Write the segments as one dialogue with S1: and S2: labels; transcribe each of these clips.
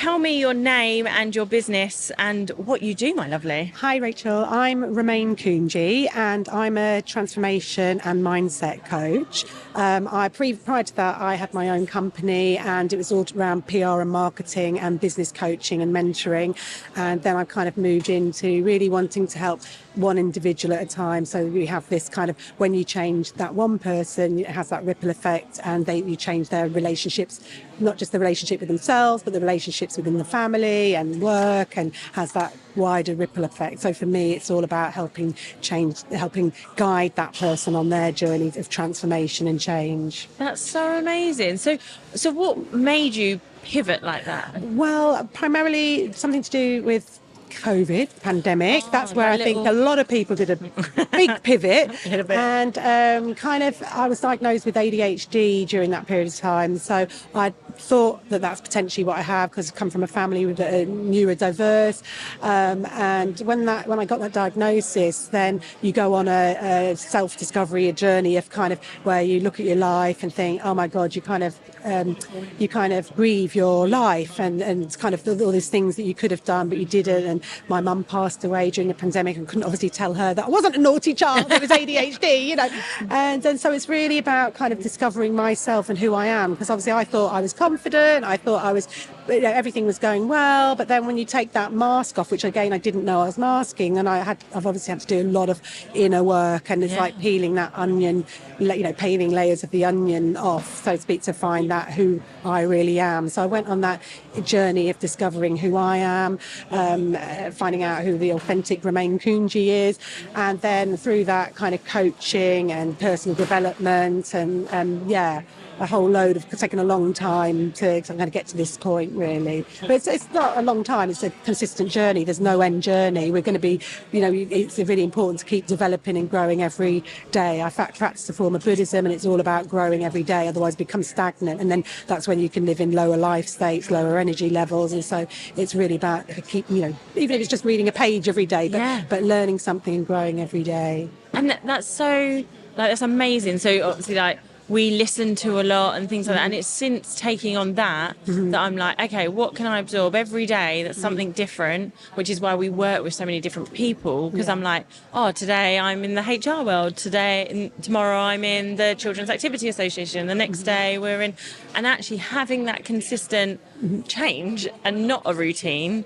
S1: tell me your name and your business and what you do, my lovely.
S2: Hi Rachel, I'm Romain and I'm a transformation and mindset coach. Prior to that, I had my own company and it was all around PR and marketing and business coaching and mentoring. And then I kind of moved into really wanting to help one individual at a time. So we have this kind of, when you change that one person, it has that ripple effect, and you change their relationships, not just the relationship with themselves, but the relationships within the family and work, and has that wider ripple effect. So for me, it's all about helping guide that person on their journey of transformation and change.
S1: That's so amazing. So what made you pivot like that?
S2: Well, primarily something to do with COVID pandemic. That's where I think a lot of people did a big pivot. And I was diagnosed with ADHD during that period of time. So I thought that that's potentially what I have, because I come from a family with neurodiverse. And when I got that diagnosis, then you go on a self-discovery, a journey of kind of where you look at your life and think, oh my God, you kind of grieve your life and it's kind of all these things that you could have done but you didn't. And my mum passed away during the pandemic and couldn't obviously tell her that I wasn't a naughty child, it was ADHD, you know. And so it's really about kind of discovering myself and who I am, because obviously I thought I was confident, I thought I was, everything was going well, but then when you take that mask off, which again I didn't know I was masking, and I've obviously had to do a lot of inner work, and it's like peeling that onion, peeling layers of the onion off, so to speak, to find out who I really am. So I went on that journey of discovering who I am, finding out who the authentic Romain is, and then through that kind of coaching and personal development and a whole load of, it's taken a long time to kind of get to this point, really. But it's not a long time, it's a consistent journey. There's no end journey. We're going to be, it's really important to keep developing and growing every day. I practice a form of Buddhism, and it's all about growing every day, otherwise become stagnant. And then that's when you can live in lower life states, lower energy levels. And so it's really about even if it's just reading a page every day, but learning something and growing every day.
S1: And that's that's amazing. So obviously, we listen to a lot and things like that, and it's since taking on that I'm like, okay, what can I absorb every day that's something different, which is why we work with so many different people, because I'm like, today I'm in the HR world, tomorrow I'm in the Children's Activity Association, the next day we're in, and actually having that consistent change and not a routine.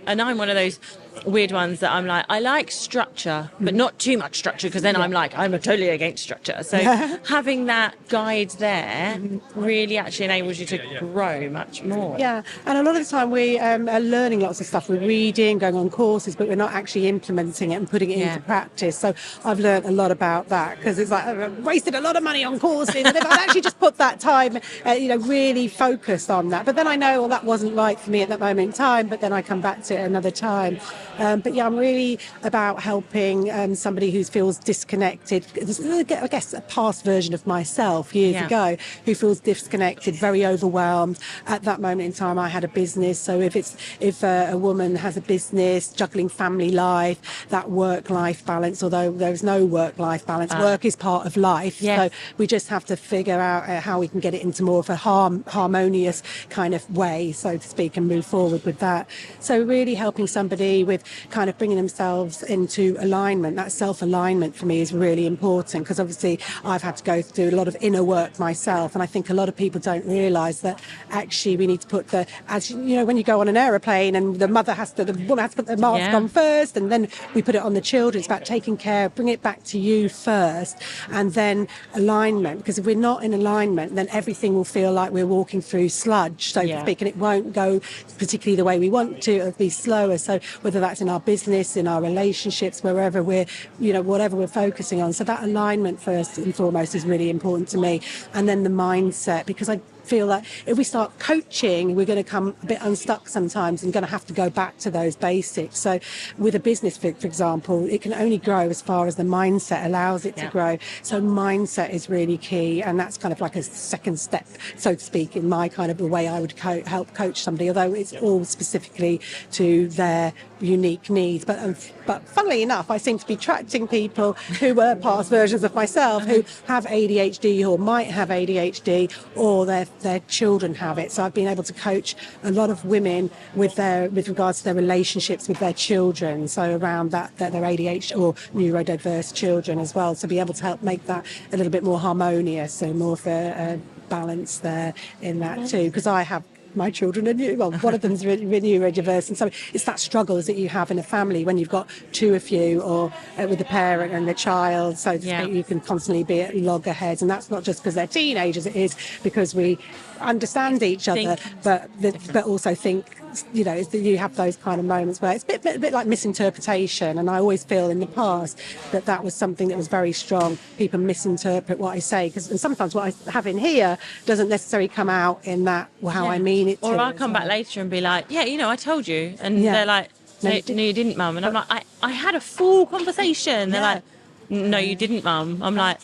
S1: And I'm one of those weird ones that I'm like, I like structure, but not too much structure, because then I'm totally against structure. So having that guide there really actually enables you to grow much more.
S2: And a lot of the time we are learning lots of stuff. We're reading, going on courses, but we're not actually implementing it and putting it into practice. So I've learned a lot about that, because it's like I've wasted a lot of money on courses, and if I'd actually just put that time, really focused on that. But then I know, that wasn't right for me at that moment in time, but then I come back to it another time. I'm really about helping somebody who feels disconnected. I guess a past version of myself years ago, who feels disconnected, very overwhelmed. At that moment in time, I had a business. So if a woman has a business, juggling family life, that work-life balance, although there's no work-life balance, work is part of life. So we just have to figure out how we can get it into more of a harmonious kind of way, so to speak, and move forward with that. So really helping somebody with kind of bringing themselves into alignment. That self-alignment for me is really important, because obviously I've had to go through a lot of inner work myself, and I think a lot of people don't realise that actually we need to put when you go on an aeroplane and the woman has to put the mask on first, and then we put it on the children. It's about taking care, bring it back to you first, and then alignment, because if we're not in alignment, then everything will feel like we're walking through sludge, so to speak, and it won't go particularly the way we want to. It'll be slower. So whether that's in our business, in our relationships, wherever whatever we're focusing on. So that alignment first and foremost is really important to me. And then the mindset, because I feel like if we start coaching, we're going to come a bit unstuck sometimes and going to have to go back to those basics. So with a business, for example, it can only grow as far as the mindset allows it to grow. So mindset is really key, and that's kind of like a second step, so to speak, in my kind of the way I would help coach somebody, although it's all specifically to their unique needs. But funnily enough, I seem to be attracting people who were past versions of myself who have ADHD or might have ADHD, or they're their children have it. So I've been able to coach a lot of women with regards to their relationships with their children. So around that their ADHD or neurodiverse children as well. So be able to help make that a little bit more harmonious and more of a balance there in that too. Because I have my children are one of them's neurodiverse, and so it's that struggles that you have in a family when you've got two of you, or with the parent and the child. So you can constantly be at loggerheads, and that's not just because they're teenagers. It is because we understand each other, but also think, you know, you have those kind of moments where it's a bit like misinterpretation. And I always feel in the past that was something that was very strong. People misinterpret what I say, and sometimes what I have in here doesn't necessarily come out in that how I mean it.
S1: Or I'll come back later and be like, yeah, you know, I told you, and they're like, no, you didn't, Mum. And I'm like, I had a full conversation. They're like, no, you didn't, Mum. I'm like,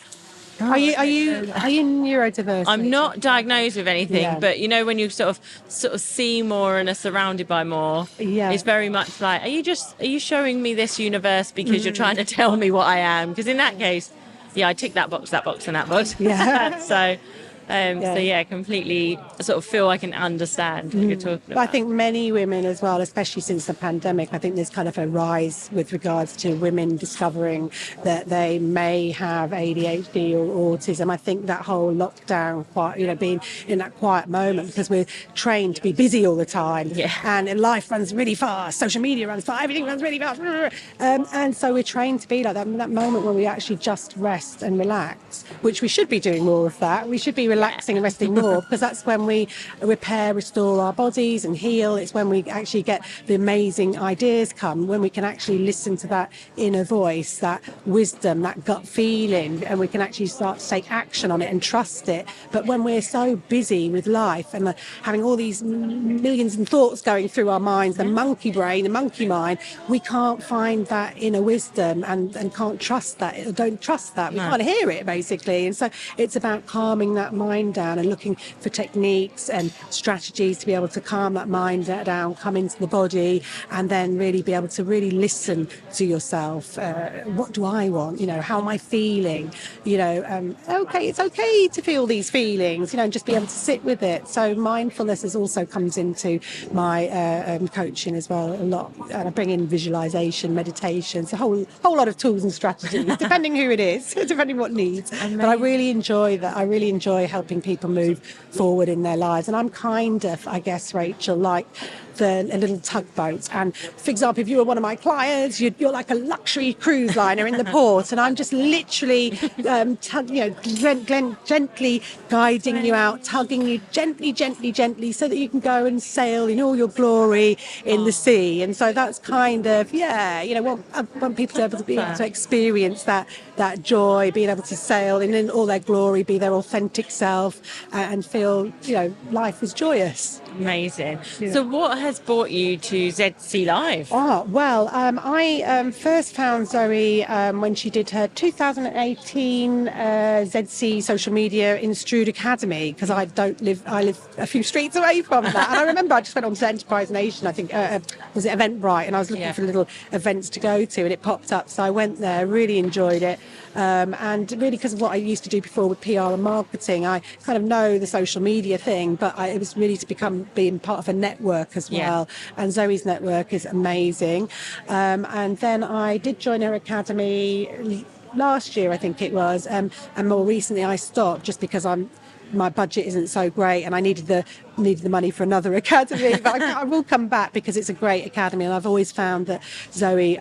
S2: Are you neurodiverse?
S1: I'm not diagnosed with anything, but you know, when you sort of see more and are surrounded by more, it's very much like, are you showing me this universe because you're trying to tell me what I am? Because in that case, I tick that box, and that box. So completely sort of feel I can understand what you're talking about.
S2: I think many women as well, especially since the pandemic, I think there's kind of a rise with regards to women discovering that they may have ADHD or autism. I think that whole lockdown, being in that quiet moment, because we're trained to be busy all the time, and life runs really fast, social media runs fast, everything runs really fast, and so we're trained to be like that. That moment when we actually just rest and relax, which we should be doing more of that. We should be relaxing and resting more, because that's when we restore our bodies and heal. It's when we actually get the amazing ideas come, when we can actually listen to that inner voice, that wisdom, that gut feeling, and we can actually start to take action on it and trust it. But when we're so busy with life and having all these millions of thoughts going through our minds, the monkey brain, the monkey mind, we can't find that inner wisdom and can't trust that, or don't trust that. We can't hear it, basically. And so it's about calming that mind down and looking for techniques and strategies to be able to calm that mind down, come into the body, and then really be able to really listen to yourself. What do I want? How am I feeling? It's okay to feel these feelings, and just be able to sit with it. So mindfulness also comes into my coaching as well a lot. And I bring in visualization, meditations, a whole lot of tools and strategies, depending who it is, depending what needs. But I really enjoy that. I really enjoy helping people move forward in their lives. And I'm kind of, I guess, Rachel, like a little tugboat. And for example, if you were one of my clients, you're like a luxury cruise liner in the port, and I'm just literally gently guiding you out, tugging you gently, so that you can go and sail in all your glory in the sea. And so that's kind of I want people to be able to experience that joy, being able to sail in all their glory, be their authentic self, and feel life is joyous.
S1: Amazing. So what has brought you to ZC Live?
S2: I first found Zoe when she did her 2018 ZC social media in Strood Academy, because I live a few streets away from that. And I remember I just went on to Enterprise Nation, I think, was it Eventbrite, and I was looking for little events to go to, and it popped up. So I went there, really enjoyed it. And really, because of what I used to do before with PR and marketing, I kind of know the social media thing, but it was really to being part of a network as well. And Zoe's network is amazing. And then I did join her academy last year, I think it was, and more recently I stopped just because my budget isn't so great, and I needed the money for another academy. But I will come back, because it's a great academy, and I've always found that Zoe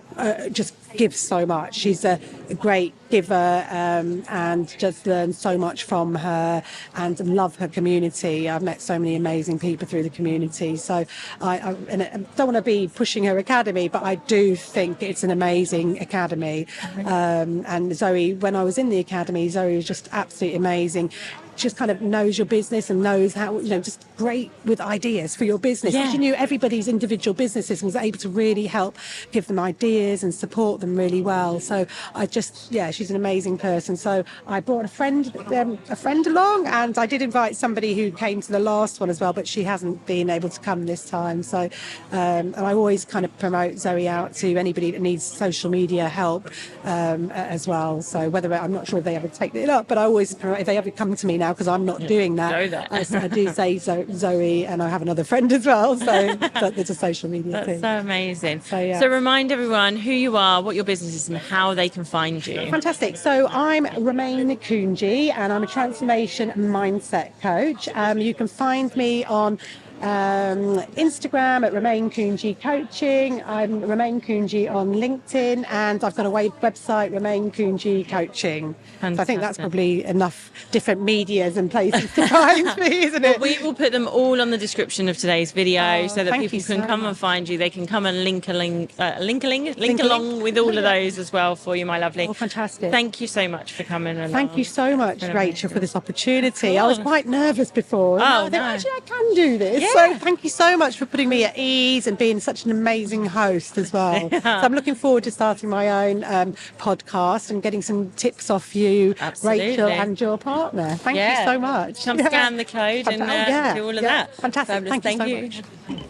S2: just gives so much. She's a great giver, and just learn so much from her, and love her community. I've met so many amazing people through the community. So I don't want to be pushing her academy, but I do think it's an amazing academy. And Zoe, when I was in the academy, Zoe was just absolutely amazing. Just kind of knows your business and knows how, just great with ideas for your business.
S1: Yeah.
S2: She knew everybody's individual businesses and was able to really help give them ideas and support them really well. So she's an amazing person. So I brought a friend along, and I did invite somebody who came to the last one as well, but she hasn't been able to come this time. So and I always kind of promote Zoe out to anybody that needs social media help as well. So I'm not sure if they ever take it up, but I always promote, if they ever come to me now, because I'm not doing that, I do say Zoe, and I have another friend as well. So there's a social media
S1: That's
S2: thing.
S1: so amazing.
S2: So
S1: remind everyone who you are, what your business is, and how they can find you.
S2: Fantastic. So I'm Romain Kunji, and I'm a transformation mindset coach. You can find me on Instagram at Romain Kunji Coaching. I'm Romain Kunji on LinkedIn, and I've got a website, Romain Kunji Coaching. So I think that's probably enough different medias and places to find me, isn't it?
S1: We will put them all on the description of today's video, so that people can come
S2: much.
S1: and find you. They can come and link along with all of those as well for you, my lovely.
S2: Oh, fantastic.
S1: Thank you so much for coming along.
S2: Thank you so much, Rachel, for this opportunity. I was quite nervous before. Actually, I can do this.
S1: Yeah.
S2: So thank you so much for putting me at ease and being such an amazing host as well. So I'm looking forward to starting my own podcast and getting some tips off you,
S1: Absolutely.
S2: Rachel, and your partner. Thank you so much.
S1: Come scan the code and do all of that.
S2: Fantastic.
S1: Fabulous.
S2: Thank you so much.